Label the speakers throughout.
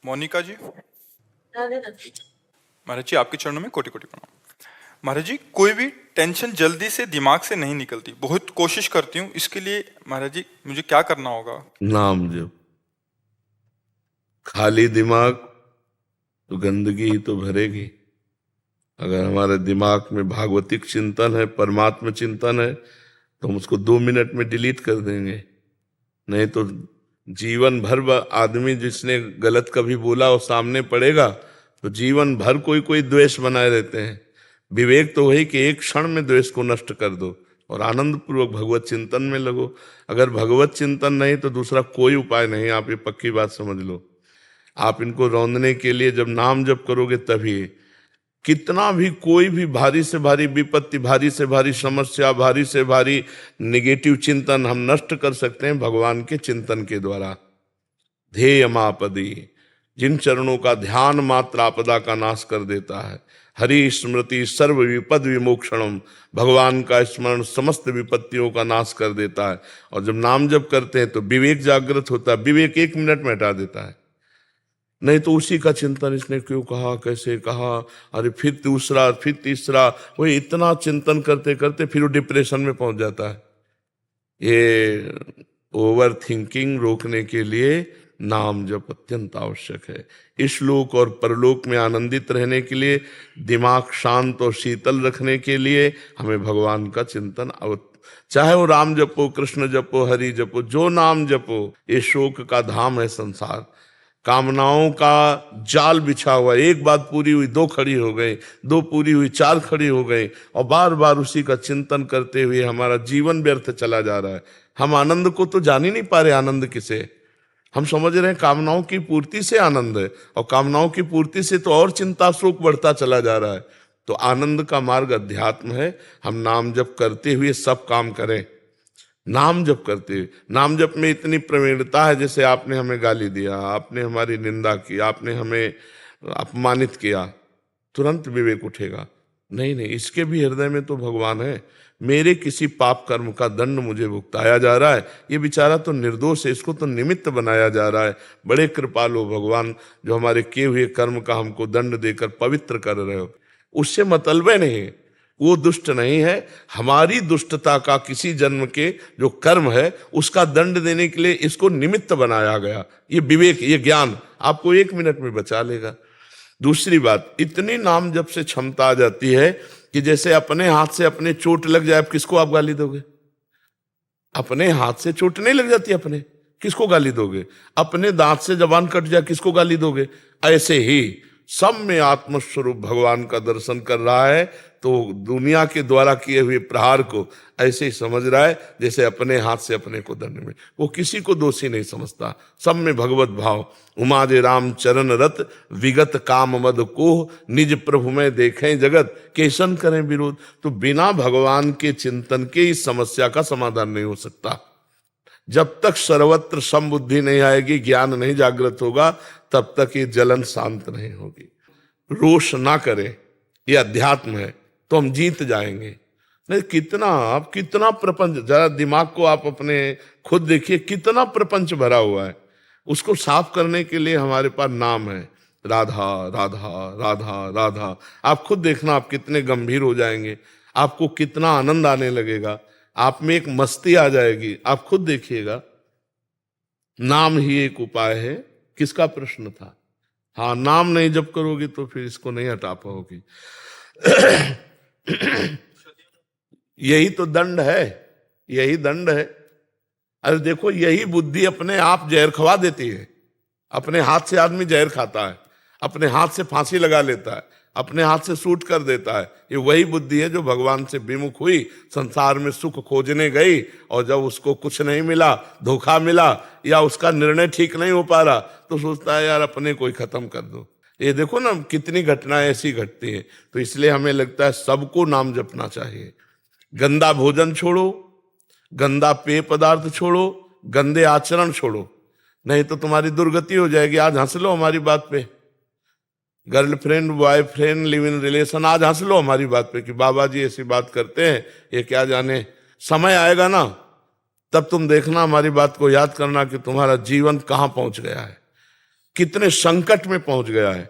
Speaker 1: मोनिका जी, महाराज जी आपके चरणों में कोटि कोटि प्रणाम। महाराज जी, कोई भी टेंशन जल्दी से दिमाग से नहीं निकलती, बहुत कोशिश करती हूँ, इसके लिए महाराज जी मुझे क्या करना होगा?
Speaker 2: नाम जप। खाली दिमाग तो गंदगी ही तो भरेगी। अगर हमारे दिमाग में भागवतिक चिंतन है, परमात्मा चिंतन है, तो हम उसको 2 मिनट में डिलीट कर देंगे। नहीं तो जीवन भर आदमी जिसने गलत कभी बोला और सामने पड़ेगा तो जीवन भर कोई कोई द्वेष बनाए रहते हैं। विवेक तो वही कि एक क्षण में द्वेष को नष्ट कर दो और आनंद पूर्वक भगवत चिंतन में लगो। अगर भगवत चिंतन नहीं तो दूसरा कोई उपाय नहीं, आप ये पक्की बात समझ लो। आप इनको रौंदने के लिए जब नाम जप करोगे तभी, कितना भी कोई भी भारी से भारी विपत्ति, भारी से भारी समस्या, भारी से भारी निगेटिव चिंतन हम नष्ट कर सकते हैं भगवान के चिंतन के द्वारा। ध्येय मापदी, जिन चरणों का ध्यान मात्र आपदा का नाश कर देता है। हरि स्मृति सर्व विपद विमोक्षणम, भगवान का स्मरण समस्त विपत्तियों का नाश कर देता है। और जब नाम जप करते हैं तो विवेक जागृत होता है। विवेक 1 मिनट में हटा देता है। नहीं तो उसी का चिंतन, इसने क्यों कहा, कैसे कहा, अरे फिर दूसरा, फिर तीसरा, वो इतना चिंतन करते करते फिर वो डिप्रेशन में पहुंच जाता है। ये ओवर थिंकिंग रोकने के लिए नाम जप अत्यंत आवश्यक है। इस लोक और परलोक में आनंदित रहने के लिए, दिमाग शांत और शीतल रखने के लिए हमें भगवान का चिंतन चाहे वो राम जपो, कृष्ण जपो, हरि जपो, जो नाम जपो। ये शोक का धाम है संसार। कामनाओं का जाल बिछा हुआ, एक बात पूरी हुई 2 खड़ी हो गई, 2 पूरी हुई 4 खड़ी हो गई, और बार बार उसी का चिंतन करते हुए हमारा जीवन व्यर्थ चला जा रहा है। हम आनंद को तो जान ही नहीं पा रहे। आनंद किसे हम समझ रहे हैं? कामनाओं की पूर्ति से आनंद है, और कामनाओं की पूर्ति से तो और चिंता शोक बढ़ता चला जा रहा है। तो आनंद का मार्ग अध्यात्म है। हम नाम जप करते हुए सब काम करें। नाम जप करते हुए, नाम जप में इतनी प्रवीणता है, जैसे आपने हमें गाली दिया, आपने हमारी निंदा की, आपने हमें अपमानित किया, तुरंत विवेक उठेगा। नहीं नहीं, इसके भी हृदय में तो भगवान है। मेरे किसी पाप कर्म का दंड मुझे भुगताया जा रहा है। ये बेचारा तो निर्दोष है, इसको तो निमित्त बनाया जा रहा है। बड़े कृपालु भगवान, जो हमारे किए हुए कर्म का हमको दंड देकर पवित्र कर रहे हो। उससे मतलब नहीं, वो दुष्ट नहीं है। हमारी दुष्टता का किसी जन्म के जो कर्म है उसका दंड देने के लिए इसको निमित्त बनाया गया। ये विवेक, ये ज्ञान आपको 1 मिनट में बचा लेगा। दूसरी बात, इतनी नाम जप से क्षमता आ जाती है कि जैसे अपने हाथ से अपने चोट लग जाए, किसको आप गाली दोगे? अपने हाथ से चोट नहीं लग जाती, अपने किसको गाली दोगे? अपने दांत से जबान कट जाए, किसको गाली दोगे? ऐसे ही सब में आत्मस्वरूप भगवान का दर्शन कर रहा है, तो दुनिया के द्वारा किए हुए प्रहार को ऐसे ही समझ रहा है जैसे अपने हाथ से अपने को दंड में। वो किसी को दोषी नहीं समझता। सब में भगवत भाव। उमा जे राम चरण रत, विगत काम मद को, निज प्रभु में देखें जगत, केसन करें विरोध। तो बिना भगवान के चिंतन के इस समस्या का समाधान नहीं हो सकता। जब तक सर्वत्र समबुद्धि नहीं आएगी, ज्ञान नहीं जागृत होगा, तब तक ये जलन शांत नहीं होगी। रोष ना करें, ये अध्यात्म है, तो हम जीत जाएंगे। नहीं, कितना प्रपंच, जरा दिमाग को आप अपने खुद देखिए, कितना प्रपंच भरा हुआ है। उसको साफ करने के लिए हमारे पास नाम है, राधा राधा राधा राधा। आप खुद देखना, आप कितने गंभीर हो जाएंगे, आपको कितना आनंद आने लगेगा, आप में एक मस्ती आ जाएगी। आप खुद देखिएगा। नाम ही एक उपाय है। किसका प्रश्न था? हाँ, नाम नहीं जप करोगी तो फिर इसको नहीं हटा पाओगी। यही तो दंड है, यही दंड है। अरे देखो, यही बुद्धि अपने आप जहर खवा देती है। अपने हाथ से आदमी जहर खाता है, अपने हाथ से फांसी लगा लेता है, अपने हाथ से शूट कर देता है। ये वही बुद्धि है जो भगवान से विमुख हुई, संसार में सुख खोजने गई, और जब उसको कुछ नहीं मिला, धोखा मिला, या उसका निर्णय ठीक नहीं हो पा रहा, तो सोचता है यार अपने को ही खत्म कर दो। ये देखो ना, कितनी घटनाएं ऐसी घटती हैं। तो इसलिए हमें लगता है सबको नाम जपना चाहिए। गंदा भोजन छोड़ो, गंदा पेय पदार्थ छोड़ो, गंदे आचरण छोड़ो, नहीं तो तुम्हारी दुर्गति हो जाएगी। आज हंस लो हमारी बात पे, girlfriend boyfriend live in relation, आज हंस लो हमारी बात पे कि बाबा जी ऐसी बात करते हैं, ये क्या जाने। समय आएगा ना, तब तुम देखना, हमारी बात को याद करना कि तुम्हारा जीवन कहाँ पहुंच गया है, कितने संकट में पहुंच गया है।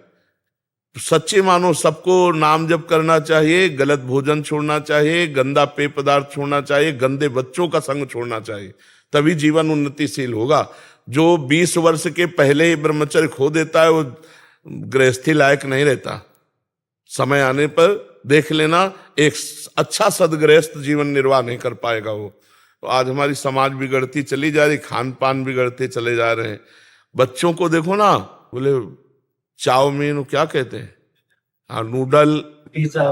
Speaker 2: तो सच्चे मानो सबको नाम जप करना चाहिए, गलत भोजन छोड़ना चाहिए, गंदा पेय पदार्थ छोड़ना चाहिए, गंदे बच्चों का संग छोड़ना चाहिए, तभी जीवन उन्नतिशील होगा। जो 20 वर्ष के पहले ही ब्रह्मचर्य खो देता है वो गृहस्थी लायक नहीं रहता। समय आने पर देख लेना, एक अच्छा सदगृहस्थ जीवन निर्वाह नहीं कर पाएगा वो। तो आज हमारी समाज बिगड़ती चली जा रही, खान पान बिगड़ते चले जा रहे हैं। बच्चों को देखो ना, बोले चाउमीन, वो क्या कहते हैं, हाँ, नूडल, पिज्जा,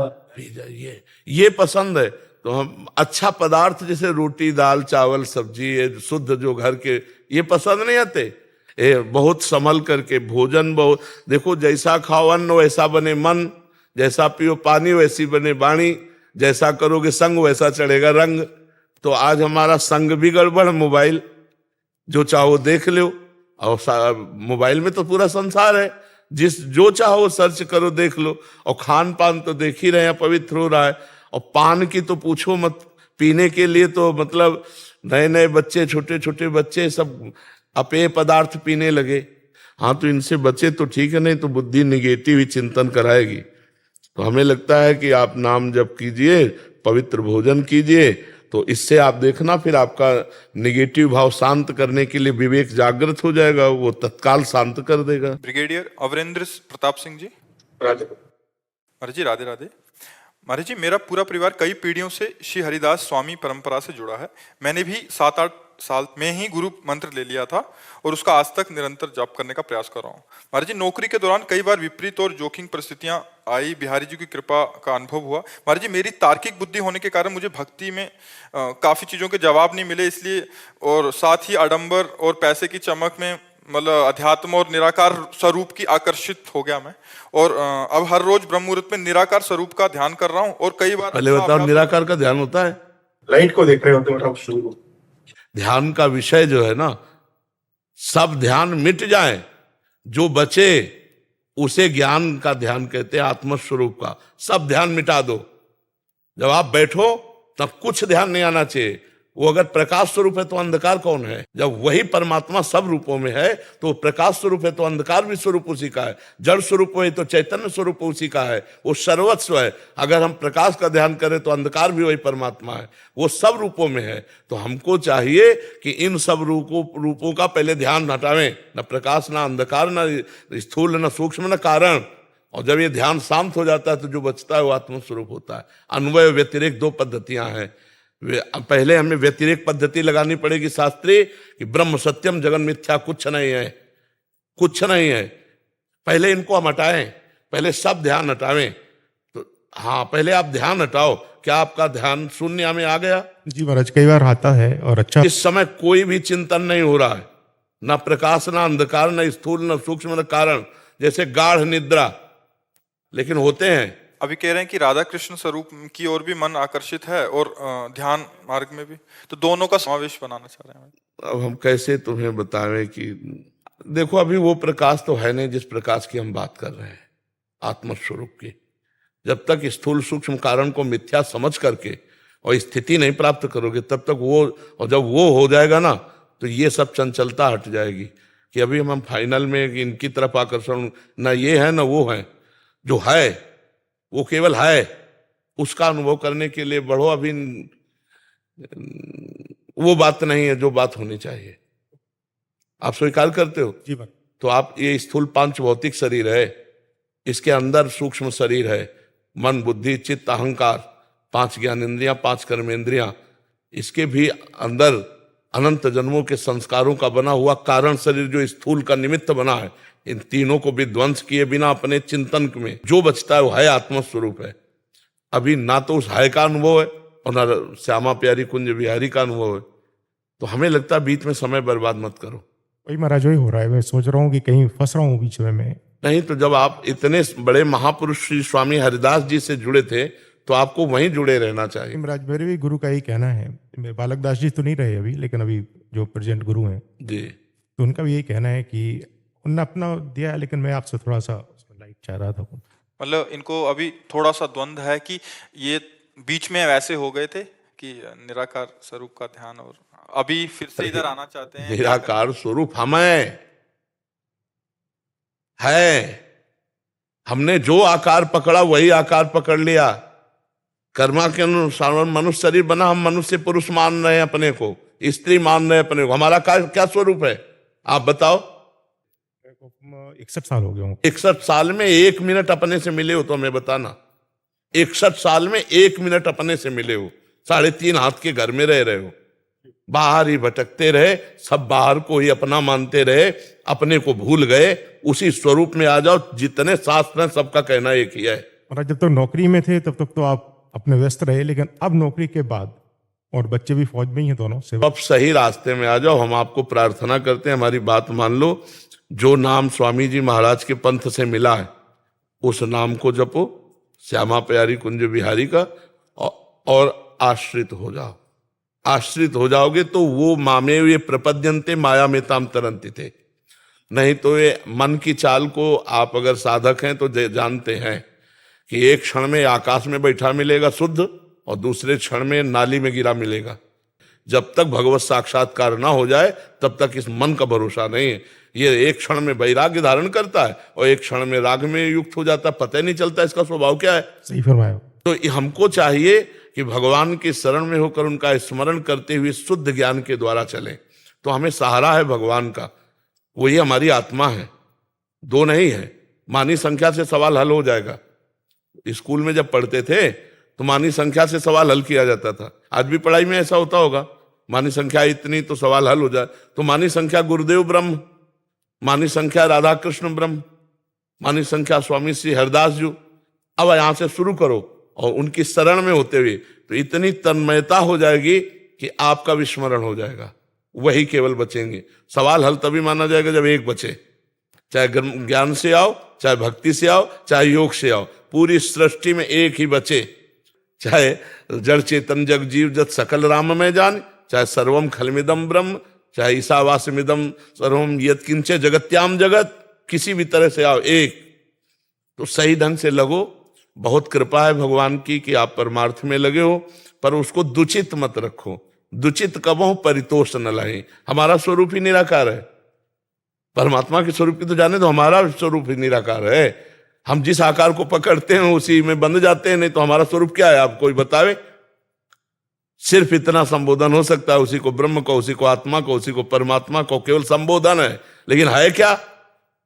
Speaker 2: ये पसंद है। तो हम अच्छा पदार्थ जैसे रोटी दाल चावल सब्जी, ये शुद्ध जो घर के, ये पसंद नहीं आते। बहुत संभल करके भोजन, बहुत देखो, जैसा खाओ अन्न वैसा बने मन, जैसा पियो पानी वैसी बने वाणी, जैसा करोगे संग वैसा चढ़ेगा रंग। तो आज हमारा संग भी गड़बड़, मोबाइल जो चाहो देख लो, और मोबाइल में तो पूरा संसार है, जिस जो चाहो सर्च करो देख लो। और खान पान तो देख ही रहे हैं, पवित्र हो रहा है। और पान की तो पूछो मत, पीने के लिए तो मतलब नए नए बच्चे, छोटे छोटे बच्चे सब अपेय पदार्थ पीने लगे। हाँ, तो इनसे बचे तो ठीक है, नहीं तो बुद्धि निगेटिव ही चिंतन कराएगी। तो हमें लगता है कि आप नाम जप कीजिए, पवित्र भोजन कीजिए, तो इससे आप देखना फिर आपका निगेटिव भाव शांत करने के लिए विवेक जागृत हो जाएगा, वो तत्काल शांत कर देगा।
Speaker 1: ब्रिगेडियर अवरेंद्र प्रताप सिंह जी। महाराज जी राधे राधे। महाराज जी, मेरा पूरा परिवार कई पीढ़ियों से श्री हरिदास स्वामी परंपरा से जुड़ा है। मैंने भी 7-8 साल में ही गुरु मंत्र ले लिया था और उसका आज तक निरंतर जाप करने का प्रयास कर रहा हूँ। महाराज जी, नौकरी के दौरान कई बार विपरीत और जोखिम परिस्थितियां आई, बिहारी जी की कृपा का अनुभव हुआ। महाराज जी, मेरी तार्किक बुद्धि होने के कारण मुझे भक्ति में काफी चीजों के जवाब नहीं मिले, इसलिए, और साथ ही आडंबर और पैसे की चमक में मतलब अध्यात्म और निराकार स्वरूप की आकर्षित हो गया मैं। और अब हर रोज ब्रह्म मुहूर्त में निराकार स्वरूप का ध्यान कर रहा हूँ। और कई बार
Speaker 2: पहले बताओ, निराकार का ध्यान होता है?
Speaker 3: लाइट को देख रहे होते हो आप शुरू।
Speaker 2: ध्यान का विषय जो है ना, सब ध्यान मिट जाए, जो बचे उसे ज्ञान का ध्यान कहते हैं, आत्मस्वरूप का। सब ध्यान मिटा दो, जब आप बैठो तब कुछ ध्यान नहीं आना चाहिए। वो अगर प्रकाश स्वरूप है तो अंधकार कौन है? जब वही परमात्मा सब रूपों में है तो प्रकाश स्वरूप है, तो अंधकार भी स्वरूप उसी का है। जड़ स्वरूप है तो चैतन्य स्वरूप उसी का है, वो सर्वस्व है। अगर हम प्रकाश का ध्यान करें तो अंधकार भी वही परमात्मा है, वो सब रूपों में है। तो हमको चाहिए कि इन सब रूपों का पहले ध्यान हटावें, न प्रकाश, न अंधकार, न स्थूल, न सूक्ष्म, न कारण। और जब ये ध्यान शांत हो जाता है तो जो बचता है वो आत्मस्वरूप होता है। अन्वय व्यतिरेक 2 पद्धतियां हैं। पहले हमें व्यतिरेक पद्धति लगानी पड़ेगी शास्त्रीय, कि ब्रह्म सत्यम जगन मिथ्या, कुछ नहीं है, कुछ नहीं है। पहले इनको हम हटाएं, पहले सब ध्यान हटावें। तो हाँ, पहले आप ध्यान हटाओ। क्या आपका ध्यान शून्य में आ गया?
Speaker 4: जी महाराज, कई बार आता है और अच्छा।
Speaker 2: इस समय कोई भी चिंतन नहीं हो रहा है, ना प्रकाश, ना अंधकार, ना स्थूल, ना सूक्ष्म, न कारण, जैसे गाढ़ निद्रा, लेकिन होते हैं।
Speaker 1: अभी कह रहे हैं कि राधा कृष्ण स्वरूप की ओर भी मन आकर्षित है और ध्यान मार्ग में भी, तो दोनों का समावेश बनाना चाह रहे हैं।
Speaker 2: अब हम कैसे तुम्हें बतावें कि देखो, अभी वो प्रकाश तो है नहीं जिस प्रकाश की हम बात कर रहे हैं, आत्मस्वरूप की। जब तक स्थूल सूक्ष्म कारण को मिथ्या समझ करके और स्थिति नहीं प्राप्त करोगे तब तक वो, और जब वो हो जाएगा ना तो ये सब चंचलता हट जाएगी। कि अभी हम फाइनल में इनकी तरफ आकर्षण, ना ये है ना वो है, जो है वो केवल है, उसका अनुभव करने के लिए बढ़ो। अभी वो बात नहीं है जो बात होनी चाहिए। आप स्वीकार करते हो?
Speaker 4: जी महाराज।
Speaker 2: तो आप, ये स्थूल 5 भौतिक शरीर है, इसके अंदर सूक्ष्म शरीर है, मन बुद्धि चित्त अहंकार, 5 ज्ञानेंद्रियां, 5 कर्मेंद्रियां, इसके भी अंदर अनंत जन्मों के संस्कारों का बना हुआ कारण शरीर जो स्थूल का निमित्त बना है। इन तीनों को विध्वंस किए बिना अपने चिंतन में जो बचता है वो है आत्मस्वरूप है। अभी ना तो उस है का अनुभव है और ना श्यामा प्यारी कुंज बिहारी का अनुभव है। तो हमें लगता है बीच में समय बर्बाद मत करो।
Speaker 4: वही महाराज, वही हो रहा है। मैं सोच रहा हूँ कि कहीं फंस रहा हूँ बीच में मैं।
Speaker 2: नहीं, तो जब आप इतने बड़े महापुरुष श्री स्वामी हरिदास जी से जुड़े थे तो आपको वहीं जुड़े रहना चाहिए।
Speaker 4: महाराज, मेरे भी गुरु का ही कहना है। बालक दास जी तो नहीं रहे अभी, लेकिन अभी जो प्रेजेंट गुरु हैं
Speaker 2: जी,
Speaker 4: तो उनका भी यही कहना है कि उन्होंने अपना दिया है, लेकिन मैं आपसे थोड़ा सा लाइट चाह रहा था।
Speaker 1: मतलब इनको अभी थोड़ा सा द्वंद्व है कि ये बीच में वैसे हो गए थे कि निराकार स्वरूप का ध्यान, और अभी फिर से इधर आना चाहते हैं।
Speaker 2: निराकार स्वरूप हम है, है। हमने जो आकार पकड़ा वही आकार पकड़ लिया। कर्मा के अनुसार मनुष्य शरीर बना, हम मनुष्य पुरुष मान रहे हैं अपने को, स्त्री मान रहे हैं अपने को। हमारा क्या स्वरूप है आप बताओ?
Speaker 4: 61 साल हो गए होंगे।
Speaker 2: 61 साल में 1 मिनट अपने से मिले हो तो हमें बताना। 61 साल में 1 मिनट अपने से मिले हो। 3.5 हाथ के घर में रह रहे हो, बाहर ही भटकते रहे, सब बाहर को ही अपना मानते रहे, अपने को भूल गए। उसी स्वरूप में आ जाओ। जितने शास्त्र हैं सबका कहना एक ही है।
Speaker 4: महाराज जब तक नौकरी में थे तब तक तो आप अपने व्यस्त रहे, लेकिन अब नौकरी के बाद, और बच्चे भी फौज में ही हैं दोनों से,
Speaker 2: अब सही रास्ते में आ जाओ। हम आपको प्रार्थना करते हैं, हमारी बात मान लो। जो नाम स्वामी जी महाराज के पंथ से मिला है उस नाम को जपो, श्यामा प्यारी कुंज बिहारी का, और आश्रित हो जाओ। आश्रित हो जाओगे तो वो मामे ये प्रपद्यन्ते माया में ताम तरंती थे। नहीं तो ये मन की चाल को आप अगर साधक हैं तो जानते हैं कि एक क्षण में आकाश में बैठा मिलेगा शुद्ध, और दूसरे क्षण में नाली में गिरा मिलेगा। जब तक भगवत साक्षात्कार ना हो जाए तब तक इस मन का भरोसा नहीं है। ये एक क्षण में वैराग्य धारण करता है और एक क्षण में राग में युक्त हो जाता है, पता ही नहीं चलता इसका स्वभाव क्या है।
Speaker 4: सही फरमाया।
Speaker 2: तो हमको चाहिए कि भगवान के शरण में होकर उनका स्मरण करते हुए शुद्ध ज्ञान के द्वारा चले। तो हमें सहारा है भगवान का, वही हमारी आत्मा है, दो नहीं है। मानी संख्या से सवाल हल हो जाएगा। स्कूल में जब पढ़ते थे तो मानी संख्या से सवाल हल किया जाता था। आज भी पढ़ाई में ऐसा होता होगा, मानी संख्या इतनी तो सवाल हल हो जाए। तो मानी संख्या गुरुदेव ब्रह्म, मानी संख्या राधा कृष्ण ब्रह्म, मानी संख्या स्वामी श्री हरदास जी। अब यहां से शुरू करो और उनकी शरण में होते हुए तो इतनी तन्मयता हो जाएगी कि आपका विस्मरण हो जाएगा, वही केवल बचेंगे। सवाल हल तभी माना जाएगा जब एक बचे। चाहे ज्ञान से आओ, चाहे भक्ति से आओ, चाहे योग से आओ, पूरी सृष्टि में एक ही बचे। चाहे जड़ चेतन जग जीव जत सकल राम में जान, चाहे सर्वम खलमिदम ब्रह्म, चाहे ईशावास्यमिदम सर्वम यत् किंचे जगत्याम जगत, किसी भी तरह से आओ एक। तो सही ढंग से लगो। बहुत कृपा है भगवान की कि आप परमार्थ में लगे हो, पर उसको दुचित मत रखो। दुचित कब हो, परितोष न लाए। हमारा स्वरूप ही निराकार है। परमात्मा के स्वरूप की तो जाने तो हमारा स्वरूप ही निराकार है। हम जिस आकार को पकड़ते हैं उसी में बंध जाते हैं। नहीं तो हमारा स्वरूप क्या है आप कोई बतावे? सिर्फ इतना संबोधन हो सकता है, उसी को ब्रह्म को, उसी को आत्मा को, उसी को परमात्मा को, केवल संबोधन है। लेकिन है क्या?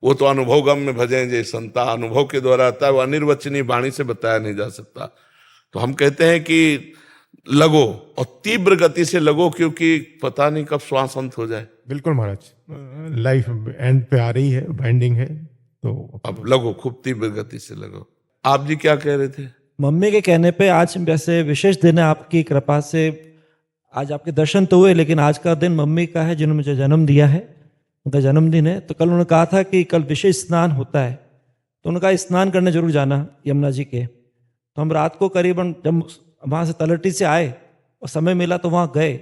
Speaker 2: वो तो अनुभव गम में भजें जे संता, अनुभव के द्वारा आता है। वो अनिर्वचनीय वाणी से बताया नहीं जा सकता। तो हम कहते हैं कि लगो और तीव्र गति से लगो, क्योंकि पता नहीं कब श्वास अंत हो जाए।
Speaker 4: बिल्कुल महाराज, लाइफ एंड पे आ रही है, बाइंडिंग है, तो
Speaker 2: अब लगो, खूब तीव्र गति से लगो। आप जी क्या कह रहे थे?
Speaker 5: मम्मी के कहने पे आज वैसे विशेष दिन है, आपकी कृपा से आज आपके दर्शन तो हुए, लेकिन आज का दिन मम्मी का है जिन्होंने मुझे जन्म दिया है, उनका जन्मदिन है। तो कल उन्होंने कहा था कि कल विशेष स्नान होता है, तो उनका स्नान करने जरूर जाना यमुना जी के। तो हम रात को करीबन जब वहाँ से तलहटी से आए और समय मिला तो वहाँ गए,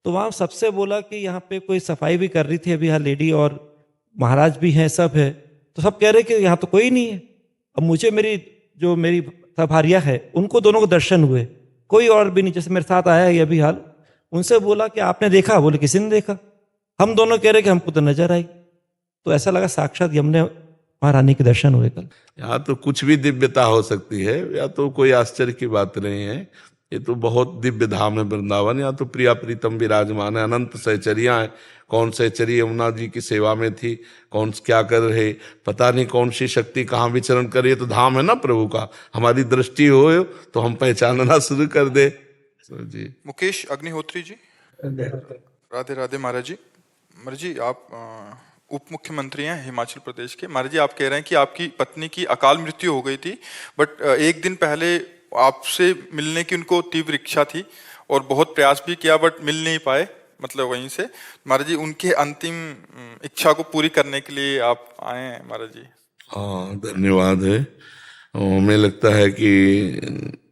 Speaker 5: तो वहाँ सबसे बोला कि यहाँ पे कोई सफाई भी कर रही थी अभी, यहाँ लेडी और महाराज भी हैं, सब है। तो सब कह रहे कि यहाँ तो कोई नहीं है। अब मुझे मेरी भारिया है, उनको दोनों को दर्शन हुए, कोई और भी नहीं। जैसे मेरे साथ आया है अभी हाल, उनसे बोला कि आपने देखा? बोले किसी ने देखा। हम दोनों कह रहे कि हमको तो नजर आई। तो ऐसा लगा साक्षात यमुना महारानी के दर्शन हुए कल।
Speaker 2: यहाँ तो कुछ भी दिव्यता हो सकती है, या तो कोई आश्चर्य की बात नहीं है। ये तो बहुत दिव्य धाम है वृंदावन। यहाँ तो प्रिया प्रीतम विराजमान है, अनंत सहचरियां हैं। कौन सहचरी यमुना जी की सेवा में थी, कौन क्या कर रहे, पता नहीं कौन सी शक्ति कहाँ विचरण कर रही है। तो धाम है ना प्रभु का, हमारी दृष्टि हो तो हम पहचानना शुरू कर दे। जी
Speaker 1: मुकेश अग्निहोत्री जी, राधे राधे महाराज जी। महाराज जी आप उप मुख्यमंत्री हैं हिमाचल प्रदेश के। महाराज जी आप कह रहे हैं कि आपकी पत्नी की अकाल मृत्यु हो गई थी, बट एक दिन पहले आपसे मिलने की उनको तीव्र इच्छा थी और बहुत प्रयास भी किया, बट मिल नहीं पाए, मतलब वहीं से। महाराज जी उनके अंतिम इच्छा को पूरी करने के लिए आप आए हैं महाराज जी।
Speaker 2: हाँ, धन्यवाद है। हमें लगता है कि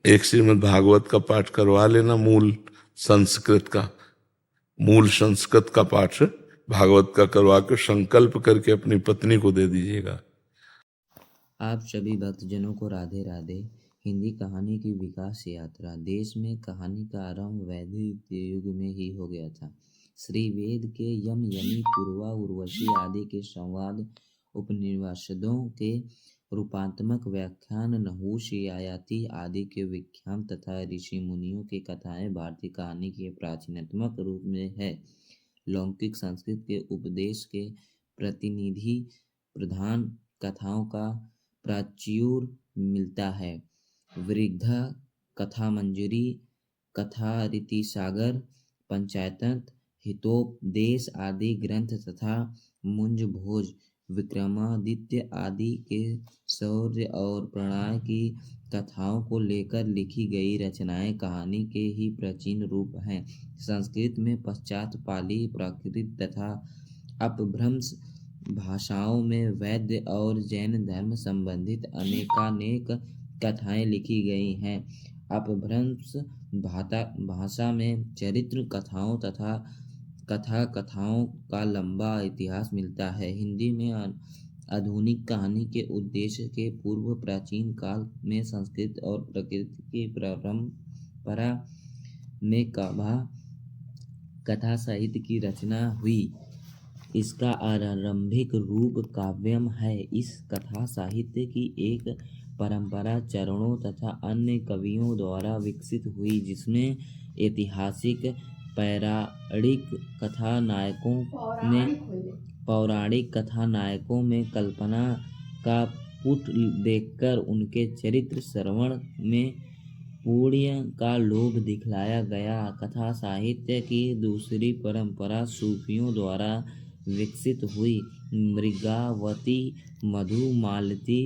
Speaker 2: एक श्रीमद् भागवत का पाठ करवा लेना, मूल संस्कृत का पाठ भागवत का करवा के संकल्प करके अपनी पत्नी को दे दीजिएगा।
Speaker 6: आप सभी भक्तजनों को राधे राधे। हिंदी कहानी की विकास यात्रा। देश में कहानी का आरंभ वैदिक युग में ही हो गया था। श्री वेद के यम, यमी, पूर्वा, उर्वशी आदि के संवाद उपनिषदों के रूपात्मक व्याख्यान, नहुष, ययाति आदि के विख्यान तथा ऋषि मुनियों की कथाएं भारतीय कहानी के प्राचीनतम रूप में है। लौकिक संस्कृत के उपदेश के प्रतिनिधि प्रधान कथाओं का प्राचुर्य मिलता है। वृद्धा, कथा मंजरी, कथा रीतिसागर, पंचायतंत्र, हितोपदेश आदि ग्रंथ तथा मुंज भोज, विक्रमादित्य आदि के शौर्य और प्रणय की कथाओं को लेकर लिखी गई रचनाएं कहानी के ही प्राचीन रूप हैं। संस्कृत में पश्चात पाली, प्राकृत तथा अपभ्रंश भाषाओं में वैद्य और जैन धर्म संबंधित अनेकानेक कथाएं लिखी गई हैं। अपभ्रंश भाषा में चरित्र कथाओं तथा कथा कथाओं का लंबा इतिहास मिलता है। हिंदी में आधुनिक कहानी के उद्देश्य के पूर्व प्राचीन काल में संस्कृत और प्रकृति की परंपरा में कथा साहित्य की रचना हुई। इसका आरंभिक रूप काव्यम है। इस कथा साहित्य की एक परंपरा चरणों तथा अन्य कवियों द्वारा विकसित हुई, जिसमें ऐतिहासिक पौराणिक कथानायकों में कल्पना का पुट देखकर उनके चरित्र श्रवण में पुण्य का लोभ दिखलाया गया। कथा साहित्य की दूसरी परंपरा सूफियों द्वारा विकसित हुई। मृगावती, मधुमालती,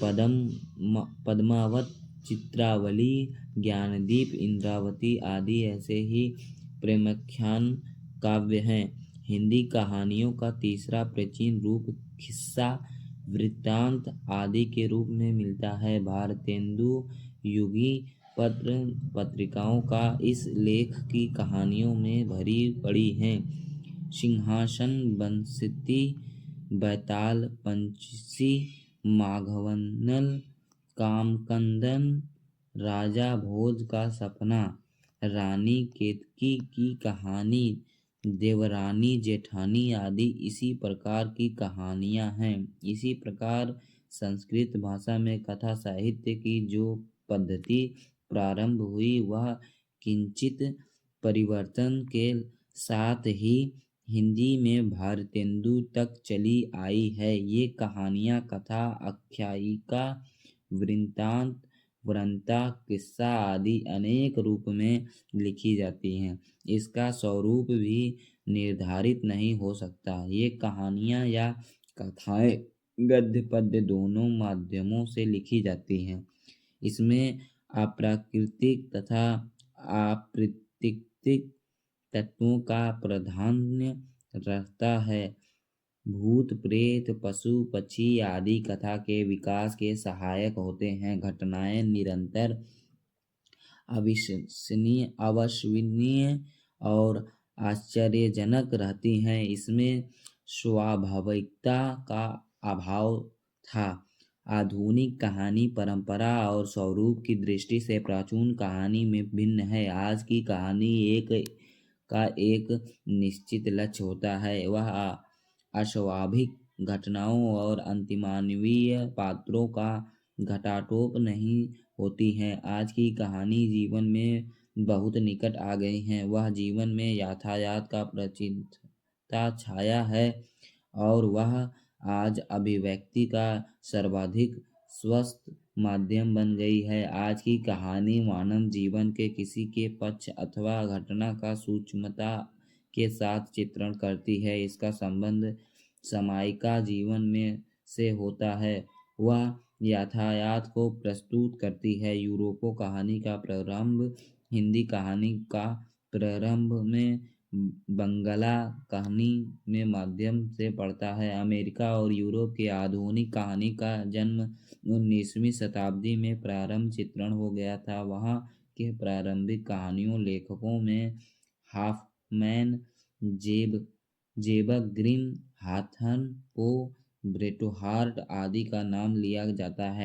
Speaker 6: पद्मावत, चित्रावली, ज्ञानदीप, इंद्रावती आदि ऐसे ही प्रेमाख्यान काव्य हैं। हिंदी कहानियों का तीसरा प्राचीन रूप किस्सा, वृत्तांत आदि के रूप में मिलता है। भारतेंदु युगी पत्र पत्रिकाओं का इस लेख की कहानियों में भरी पड़ी हैं। सिंहासन, बंसिती, बैताल, पंचसी, माघवन्नल, कामकंदन, राजा भोज का सपना, रानी केतकी की कहानी, देवरानी जेठानी आदि इसी प्रकार की कहानियां हैं। इसी प्रकार संस्कृत भाषा में कथा साहित्य की जो पद्धति प्रारंभ हुई वह किंचित परिवर्तन के साथ ही हिंदी में भारतेंदु तक चली आई है। ये कहानियां कथा, आख्यायिका, वृत्तांत, वृंता, किस्सा आदि अनेक रूप में लिखी जाती हैं। इसका स्वरूप भी निर्धारित नहीं हो सकता। ये कहानियां या कथाएं गद्य पद्य दोनों माध्यमों से लिखी जाती हैं। इसमें अप्राकृतिक तथा अप्राकृतिक तत्वों का प्राधान्य रहता है। भूत, प्रेत, पशु, पक्षी आदि कथा के विकास के सहायक होते हैं। घटनाएं निरंतर अविश्वसनीय और आश्चर्यजनक रहती हैं। इसमें स्वाभाविकता का अभाव था। आधुनिक कहानी परंपरा और स्वरूप की दृष्टि से प्राचीन कहानी में भिन्न है। आज की कहानी एक निश्चित लक्ष्य होता है। वह अस्वाभाविक घटनाओं और अतिमानवीय पात्रों का घटाटोप नहीं होती है। आज की कहानी जीवन में बहुत निकट आ गई है। वह जीवन में यातायात का प्रचिता छाया है और वह आज अभिव्यक्ति का सर्वाधिक स्वस्थ माध्यम बन गई है। आज की कहानी मानव जीवन के किसी के पक्ष अथवा घटना का सूक्ष्मता के साथ चित्रण करती है। इसका संबंध समायिका जीवन में से होता है। वह यातायात को प्रस्तुत करती है। यूरोपो कहानी का प्रारंभ हिंदी कहानी का प्रारंभ में बंगला कहानी में माध्यम से पड़ता है। अमेरिका और यूरोप की आधुनिक कहानी का जन्म 19वीं शताब्दी में प्रारंभ चित्रण हो गया था। वहाँ के प्रारंभिक कहानियों लेखकों में हाफमैन, जेबक ग्रिम, हाथन, पो, ब्रेटोहार्ट आदि का नाम लिया जाता है।